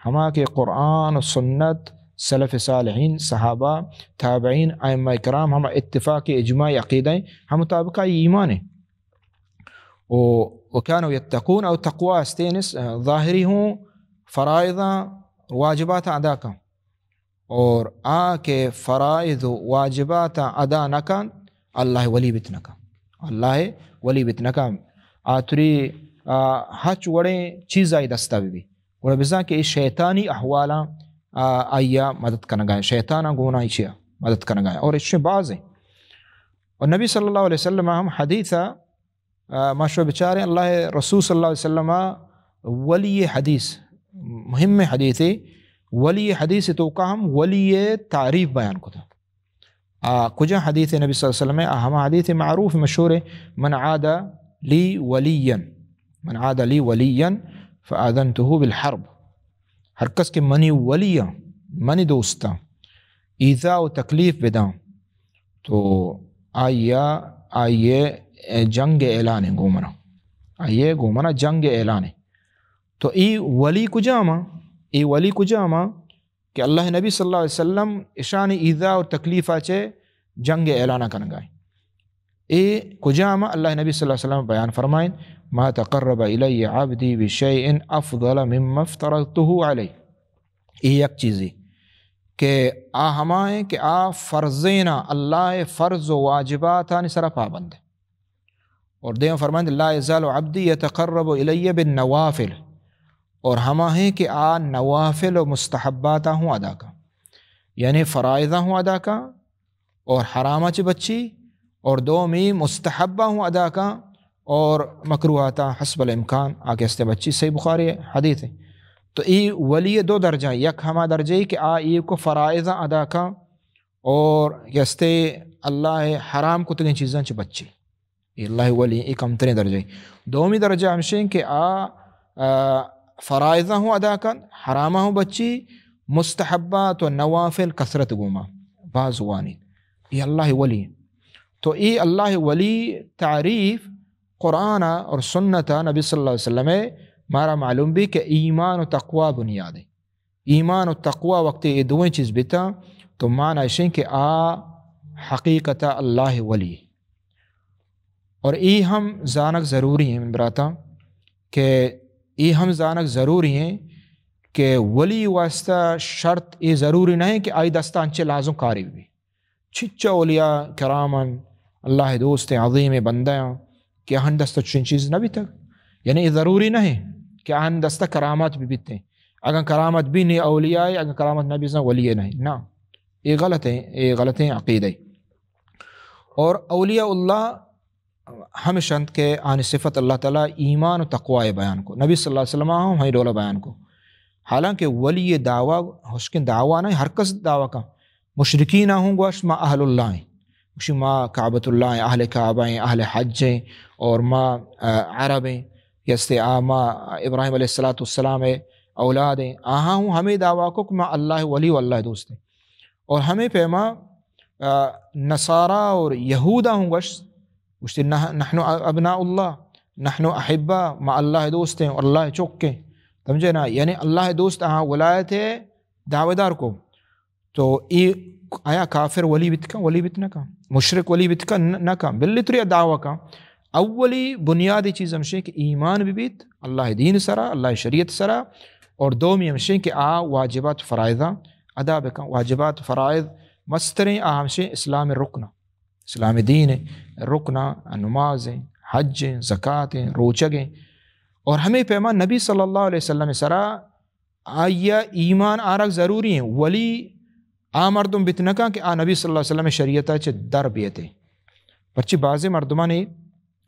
ہما کہ قرآن و سنت سلف صالحین صحابہ تابعین ائمہ کرام ہم اتفاق اجماع عقیدیں ہم مطابقہ ایمان ہے. وكانوا يتقون اور تقوی استینس ظاہری ہوں فرائض واجبات ادا کا، اور کے فرائض واجبات ادا نہ کن اللہ ولی بت نہ کا، اللہ ولی بت نہ کا آتری ہچ وڑے چیز آئی دستا بھی وڑے بزا کہ شیطانی احوالا آیا مدد کرنا گائے، شیطانہ گونا ایشیا مدد کرنا گائے، اور اس سے بعض ہیں۔ اور نبی صلی اللہ علیہ وسلم ہم حدیثہ ماشو بچارے اللہ رسول صلی اللہ علیہ وسلم ولی حدیث مہم حدیث ولی حدیث تو کا ہم ولی تعریف بیان کو تھا کجا حدیث نبی صلی اللہ علیہ وسلم ہم حدیث معروف مشہور من عاد لی ولیا فآذنته بالحرب، ہر کس کے منی ولی منی دوستا ایذا و تکلیف بداں تو آئیے جنگ اعلان ہے گومنا، آئیے گومنا جنگ اعلان ہے۔ تو ای ولی کجاما کہ اللہ نبی صلی اللہ علیہ وسلم اشان ایذا اور تکلیف آچے جنگ اعلانہ کرنا گائیں، اے کجاما اللہ نبی صلی اللہ علیہ وسلم بیان فرمائیں ما تقرب الی عبدی بشیء افضل مما افترضته علیہ، یہ ایک چیزی کہ ہمائیں کہ فرضینا اللہ فرض و واجباتانی سرا پابند ہے، اور دیو فرمائیں لا یزال عبدی یتقرب الی بالنوافل، اور ہما ہیں کہ نوافل و مستحباتہ ہوں ادا کا، یعنی فرائضہ ہوں ادا کا اور حرامہ چ بچی، اور دومی مستحبہ ہوں ادا کا اور مکروہاتا حسب الامکان آگے استے بچی۔ صحیح بخاری حدیث ہے۔ تو ای ولی دو درجہ، یک ہما درجہ کہ ای کو فرائضہ ادا کا اور یستے اللہ حرام کو تگیں چیزاں چ بچی، اللہ ولی ایک کمترین درجہ۔ دومی درجہ ہمشیں کہ فرائضہ ہوں ادا کن، حرامہ ہوں بچی، مستحبات و نوافل کثرت گوما بعض وانی، یہ اللہ ولی۔ تو ای اللہ ولی تعریف قرآن اور سنت نبی صلی اللہ علیہ وسلم مارا معلوم بھی کہ ایمان و تقوی بنیاد ہے، ایمان و تقوی وقت یہ دوئیں چیز بیتا تو معنی ایشیں کہ حقیقت اللہ ولی، اور ای ہم زانک ضروری ہیں من براتا کہ ای ہم زانک ضروری ہیں کہ ولی واسطہ شرط یہ ضروری نہیں کہ آئی دستہ انچے لازم کاری بھی، چھچا اولیاء کرامن اللہ دوست عظیم بندیاں کہ ہن دستہ چین چیز نہ بھی تک، یعنی یہ ضروری نہیں کہ ہن دستہ کرامات بھی بیتے ہیں، اگر کرامت بھی نہیں اولیاء ہے، اگر کرامت نہ بھی ولی نہیں، نا یہ غلط ہے، یہ غلط ہے عقیدہ۔ اور اولیاء اللہ ہمیشند کے آن صفت اللہ تعالیٰ ایمان و تقوی بیان کو، نبی صلی اللہ علیہ وسلم ہمیں ڈولا بیان کو، حالانکہ ولی دعویٰ حسکن دعویٰ نہیں، ہر کس دعویٰ کا مشرکین ہوں گوش ما اہل اللہ ہیں، وشی ما کعبۃ اللہ ہیں، اہل کعبہ ہیں، اہل حج ہیں، اور ما عرب ہیں، یستے ما ابراہیم علیہ السلام اولاد ہیں، ہوں ہمیں دعویٰ کو کہ ما اللہ ولی و اللہ دوست ہیں، اور ہمیں پیما نصارہ اور یہودہ ہوں گوش وشتی نحن ابناء اللہ نحن احبا ما اللہ دوست ہیں اور اللہ چوکیں، سمجھے نا، یعنی اللہ دوست ولایت ہے دعوے دار کو، تو یہ آیا کافر ولی بتکا ولی بت نہ کا، مشرک ولی بتکا نہ کا، بلتری دعویٰ کا اولی بنیادی چیز ہمشے کہ ایمان بھی بیت اللہ دین سرا، اللہ شریعت سرا، اور دومی ہمشے کہ واجبات فرائضہ ادا بکا، واجبات فرائض مستریں ہمشے اسلام رکنہ، اسلام دین رکنہ، نماز حج زکوٰۃ روچگیں، اور ہمیں پیمان نبی صلی اللہ علیہ وسلم سرا آیا ایمان آرک ضروری ہیں، ولی مردم بتنکا کہ نبی صلی اللہ علیہ وسلم شریعتہ چھ در بیتے، پرچی بعضی مردمان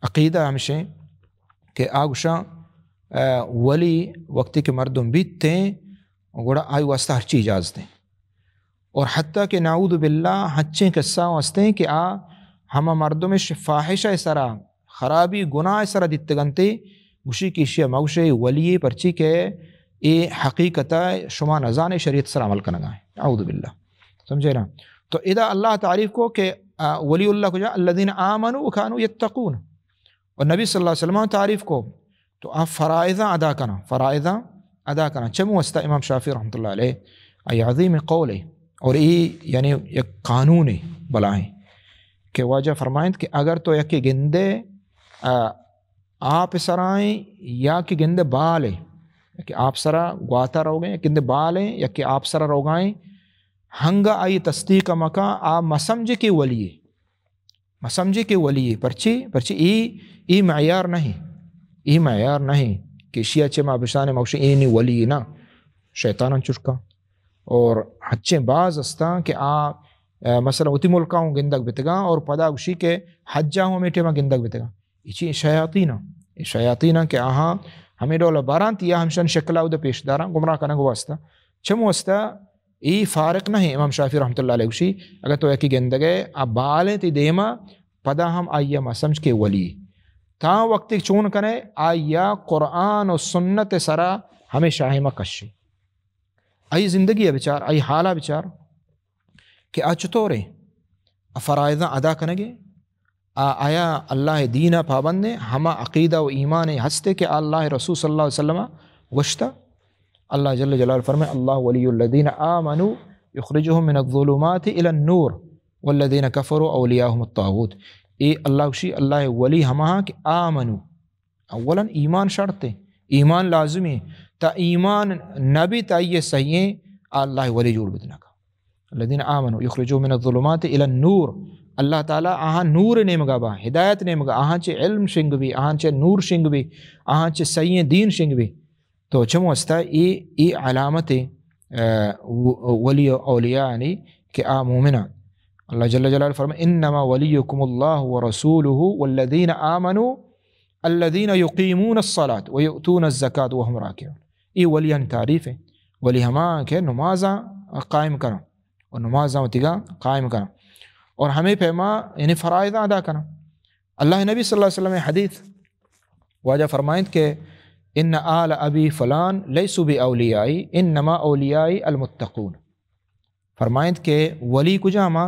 عقیدہ ہمشیں کہ آگوشاں ولی وقتی کے مردم بیتے ہیں گوڑا آئی واسطہ ہر چیز اجازت ہیں، اور حتیٰ کہ نعوذ باللہ ہچیں قصہ واسطے ہیں کہ ہما مردم فاحشہ سرا خرابی گناہ سرا دیتگنتے گوشی کی شیع موشی ولی پرچی کے اے حقیقتہ شما نزان شریعت سرا عمل کرنا ہے، نعوذ باللہ، سمجھے نا۔ تو اذا اللہ تعریف کو کہ ولی اللہ کو جا الذین آمنوا وکانوا یتقون، اور نبی صلی اللہ علیہ وسلم تعریف کو تو آپ فرائضہ ادا کرنا، فرائضہ ادا کرنا چمو واسطہ امام شافعی رحمۃ اللہ علیہ ای عظیم قول ہے، اور یہ یعنی ایک قانون بلا ہے کہ واجہ فرمائیں کہ اگر تو یکی گندے آپ سرائیں یا کہ گند بالیں کہ آپ سرا گواتا رو گئے گند بالیں یا کہ آپ سرا روگائیں ہنگا آئی تصدیق مکا آپ مسمجھ کے ولی مسمجھ کے ولی پرچی ای معیار نہیں کہ شیعہ چے ما بشان موشی اینی ولی نا شیطانا چرکا اور ہچے بعض استا کہ مثلا اتی ملکاؤں گندگ بتگا اور پدا گوشی کے حجاہوں میٹے ما گندگ بتگا یہ شیاطینہ کہ آہاں ہمیں ڈولا باران تیا ہمشن شکلہ دا پیش دارا گمراہ کنگ واسطہ چم واسطہ ای فارق نہیں امام شافعی رحمۃ اللہ علیہ گوشی اگر تو ایکی گندگے اب بالیں تی دیما پدا ہم آئیا ما سمجھ کے ولی تا وقت چون کنے آئیا قرآن و سنت سرا ہمیں شاہمہ کشی آئی زندگی ہے بچار آئی حالہ بچار کہ چطورے فرائضہ ادا کنگے آیا اللہ دینہ پابندے ہما عقیدہ و ایمان ہستے کہ اللہ رسول صلی اللہ علیہ وسلم وشتا اللہ جل جلالہ فرمائے اللہ ولی الذین آمنوا یخرجهم من الظلمات الى النور والذین کفروا اولیاءهم الطاغوت اللہ وشی اللہ ولی ہما کہ آمنوا اولا ایمان شرط ہے ایمان لازمی تا ایمان نبی تا یہ صحیح اللہ ولی جوڑ بدنا کا الذین آمنوا یخرجون من الظلمات الى النور اللہ تعالیٰ آہاں نور نے مگا با ہدایت نے مگا آہاں چے علم شنگ بھی آہاں چے نور شنگ بھی آہاں چے صحیح دین شنگ بھی تو چمو استا ای علامت ولی اولیاء یعنی کہ مومنہ اللہ جل جلالہ فرمائے انما ولیکم اللہ ورسولہ والذین آمنوا الذین یقیمون الصلاة ویؤتون الزکاة وهم راکعون ای ولیان تعریف ہے ولی ہما کہ نمازاں قائم کرنا اور نمازاں تگا قائم کرنا اور ہمیں پیما یعنی فرائض ادا کرنا اللہ نبی صلی اللہ علیہ وسلم حدیث واجہ فرمائیں کہ ان آل ابی فلان لیسوا باولیائی انما اولیائی المتقون فرمائیں کہ ولی کجاما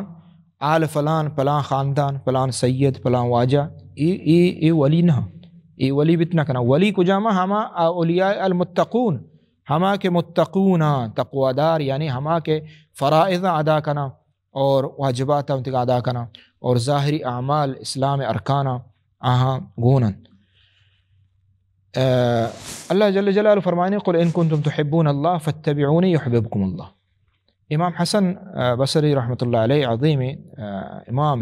آل فلان پلان خاندان پلان سید پلان واجہ ای ولی نہ ای ولی بتنا کنا ولی کجاما ہما اولیاء المتقون ہما کے متقون تقوادار یعنی ہما کے فرائض ادا کرنا اور واجبات انتقا ادا کرنا اور ظاہری اعمال اسلام ارکانہ آہاں گونن اللہ جل جلالہ فرمانے قل ان کنتم تحبون اللہ فاتبعونی یحببکم اللہ امام حسن بصری رحمۃ اللہ علیہ عظیم امام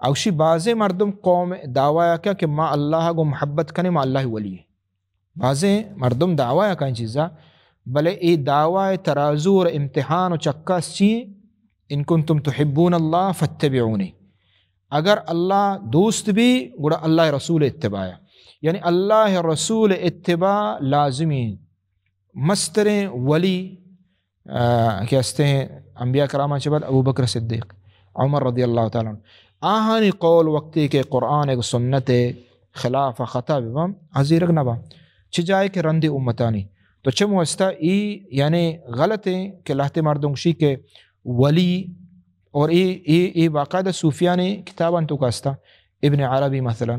اوشی بعض مردم قوم دعویٰ کیا کہ ما اللہ کو محبت کنے ما اللہ ولی بعض مردم دعویٰ کہیں چیزا بلے ای دعویٰ ترازو اور امتحان و چکاس چیئے ان کنتم تحبون اللہ فاتبعونی اگر اللہ دوست بھی گوڑا اللہ رسول اتباع یعنی اللہ رسول اتباع لازمی مستریں ولی کہتے ہیں انبیاء کرامہ کے بعد ابو بکر صدیق عمر رضی اللہ تعالیٰ آہانی قول وقتی کے قرآن ایک سنت خلاف خطا بم حضیرک نبا چھ جائے کہ رندی امتانی تو چھ موستا ای یعنی غلط ہے کہ لہتے مردنگشی کے ولی اور ای باقاعدہ صوفیانی کتاباں تو کاستا ابن عربی مثلا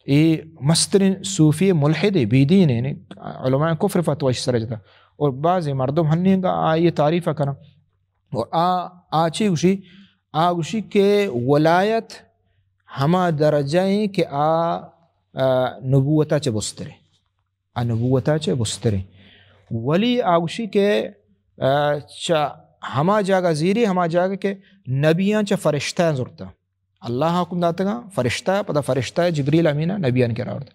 ای مسترین صوفی ملحد بیدین یعنی علماء کفر فتوہ اس طرح جاتا اور بعض مردم ہنیں گا یہ تعریفہ کرنا اور آچی گوشی کہ ولایت ہما درجائیں کہ نبوتا چے بسترے نبوتا چے بسترے ولی آگوشی کہ ہما جاگہ زیری ہما جاگہ کہ نبیاں چا فرشتہ زورتا اللہ حکم داتا گا فرشتہ پتہ فرشتہ جبریل امینہ نبیان کے راورتا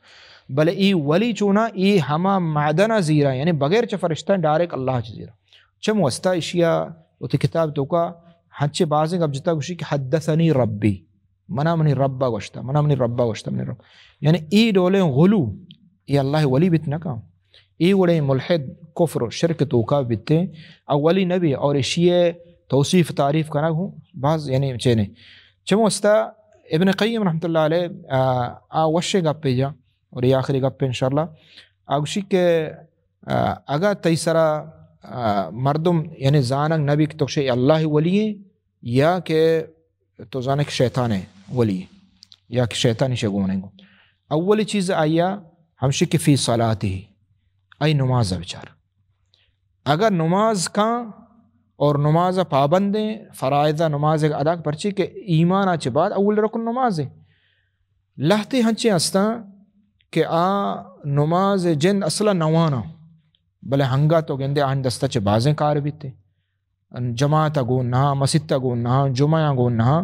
بلے ای ولی چونا ای ہما معدنہ زیرہ یعنی بغیر چا فرشتہ ڈائریک اللہ چا زیرہ چم وستا اشیاء وہ کتاب تو کا ہنچے بازیں اب جتا گوشی کہ حدثنی ربی منی ربا گوشتا منی ربا گوشتا منی رب یعنی ای ڈولیں غلو ای اللہ ولی بتنا کا ای وڑے ملحد کفر و شرک توکا بیتے اولی نبی اور اشیاء توصیف تعریف کرنا ہوں بعض یعنی چینے چمو استا ابن قیم رحمۃ اللہ علیہ وشے گپے جا اور یہ آخری گپے انشاءاللہ آگوشی کہ اگا تیسرا مردم یعنی زانک نبی کی توشے اللہ ولی یا کہ تو زانک شیطان ولی یا کہ شیطانی شگونے گو اولی چیز آیا ہمشی کہ فی صلاتی ای نماز بچار اگر نماز کان اور نماز پابندیں فرائضہ نماز ادا پرچی کہ ایمان آچے بعد اول رکن نماز ہے لہتے ہنچے ہستا کہ نماز جند اصلا نوانا بلے ہنگا تو گندے آن دستا چے بازیں کار بیتے جماعت گون نہا مسجد گون نہا جمعہ گون نہا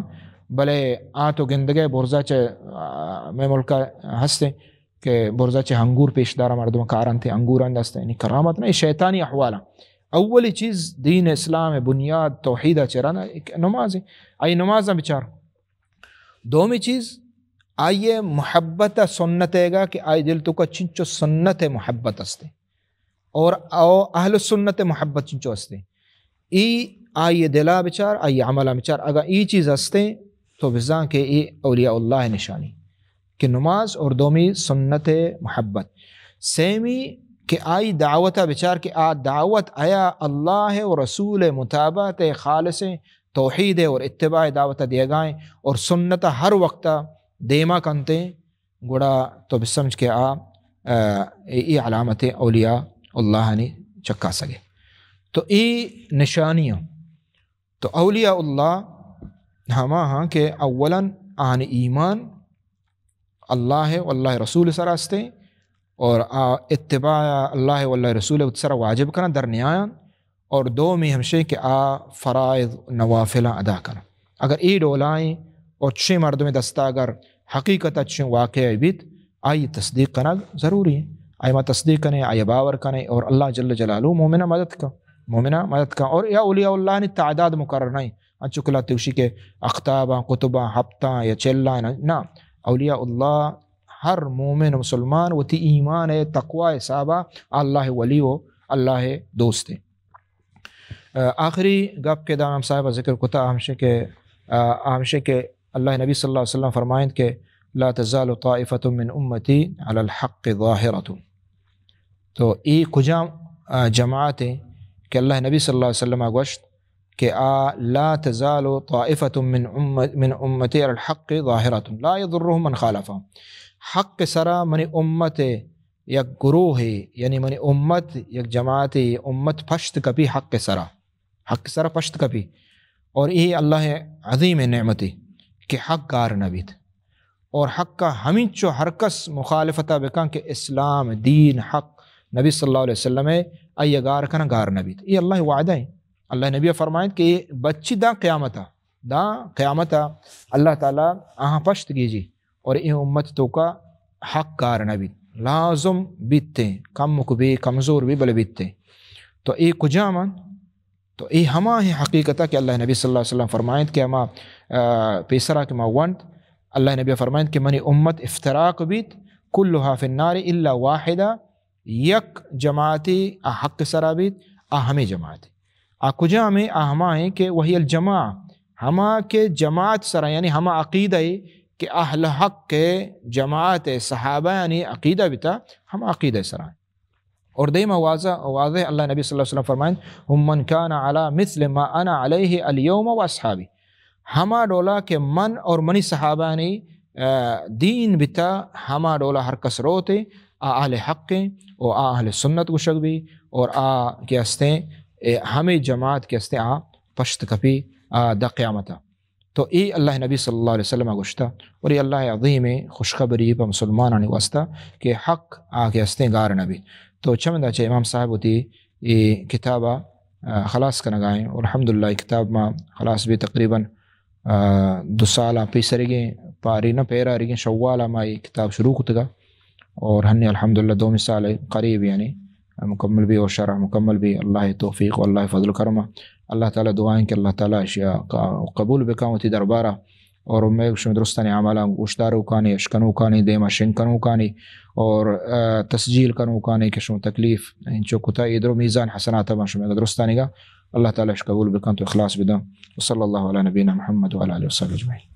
بلے تو گندگے برزا چے میں ملکہ ہستے کہ برزا چے انگور پیش دارا مردم کاران تھے انگوران دستے یعنی کرامت نہیں شیطانی احوالا. اولی چیز دین اسلام بنیاد توحیدہ چرانا نماز ہے آئی نمازہ بچار. دومی چیز آئیے محبت سنت گا کہ آئی دل تو کا چنچو سنت محبت استے اور اہل سنت محبت چنچو استے ای آئیے دلا بچار آئیے عملہ بچار. اگر ای چیز استے تو بزان کہ ای اولیاء اللہ نشانی کہ نماز اور دومی سنت محبت. سیمی کہ آئی دعوت بچار کہ دعوت آیا اللہ و رسول متابعت خالص توحید اور اتباع دعوت دیا گائیں اور سنت ہر وقت دیما کنتے گوڑا تو بسمجھ کے ای علامت اولیاء اللہ نے چکا سکے. تو ای نشانیاں تو اولیاء اللہ ہما ہاں کہ اولا آن ایمان اللہ واللہ رسول سراستے اور اتباع اللہ واللہ رسول سر واجب کرنا درمیان اور دو میں ہمشے کہ فرائض نوافل ادا کرنا. اگر ای ڈولائیں اور چھ مرد میں دستا اگر حقیقت اچھے واقع بیت آئی تصدیق کرنا ضروری ہے. آئی ما تصدیق کریں آئی باور کریں اور اللہ جل جلالہ مومنہ مدد کا اور یا اولیاء اللہ نے تعداد مقرر نہیں چکلا توشی کے اختابہ قطبہ ہفتہ یا چلہ نا. اولیاء اللہ ہر مومن مسلمان وہ تی ایمان ہے تقوی صحابہ اللہ ولی و اللہ دوست ہے. آخری گپ کے دام صاحبہ ذکر کتا ہمشے کے اللہ نبی صلی اللہ علیہ وسلم فرمائند کہ لا تزال طائفۃ من امتی علی الحق ظاہرۃ. تو ای کجا جماعت ہے کہ اللہ نبی صلی اللہ علیہ وسلم گوشت کہ لا تزال طائفۃ من امتی علی الحق ظاہرۃ لا یضرهم من خالفهم. حق سرا منی امت یک گروہ ہے یعنی منی امت یک جماعت امت پشت کپی حق سرا پشت کپی. اور یہ اللہ عظیم نعمت کہ حق گار نبید اور حق کا ہمیں چو ہرکس مخالفتہ بکن کہ اسلام دین حق نبی صلی اللہ علیہ وسلم ای گار کنا گار نبید. یہ اللہ وعدہ ہے. اللہ نبی فرمائیں کہ یہ بچی دا قیامتا اللہ تعالیٰ پشت کیجی اور یہ امت تو کا حق گار نبید لازم بیتے کم بھی کمزور بھی بلے بیتے. تو یہ کجامن تو یہ ہما ہی حقیقتہ کہ اللہ نبی صلی اللہ علیہ وسلم فرمائیں کہ ہما پیسرا کے ماونت اللہ نبی فرمائیں کہ منی امت افتراق بیت کلها فی النار الا واحدہ یک جماعتی حق سرا بیت ہمیں جماعتی کجا میں ہما ہیں کہ وہی الجماع ہما کے جماعت سرا یعنی ہما عقیدہ کہ اہل حق کے جماعت صحابہ یعنی عقیدہ بتا ہم عقیدہ سرا. اور دیمہ واضح اللہ نبی صلی اللہ علیہ وسلم فرمائیں ہم من کان علی مثل ما انا علیہ اليوم و اصحابی. ہما ڈولا کہ من اور منی صحابہ نے دین بتا ہما ڈولا ہر کس روتے اہل حق کے اور اہل سنت کو شک بھی اور کے ہستے ہمیں جماعت کے ہستے پشت کپی دا قیامتا. تو ای اللہ نبی صلی اللہ علیہ وسلم گوشتا اور یہ اللہ عظیم خوشخبری پا مسلمانانی واسطہ کہ حق کے ہستے گار نبی. تو چمدہ چے امام صاحب ہوتی یہ کتابہ خلاص کا نگائیں اور الحمدللہ کتاب ما خلاص بھی تقریباً 2 سالہ پیسر گئے پاری نہ پیرا رگیں شوالہ ما یہ کتاب شروع کتگا اور ہنی الحمدللہ 2 سال قریب یعنی مکمل بھی اور شرح مکمل بھی. اللہ توفیق و اللہ فضل کرما. اللہ تعالیٰ دعائیں کہ اللہ تعالیٰ اشیاء قبول بکاوتی دربارہ اور میں درستانی عملہ گوشدارو کانی اشکنو کانی دیما شنکنو کانی اور تسجیل کنو کانی کہ شما تکلیف انچو کتا ادرو میزان حسنات ما شما درستانی گا اللہ تعالیٰ اش قبول بکان تو اخلاص بدم. وصلی اللہ علی نبینا محمد وعلی آلہ وصحبہ اجمعین.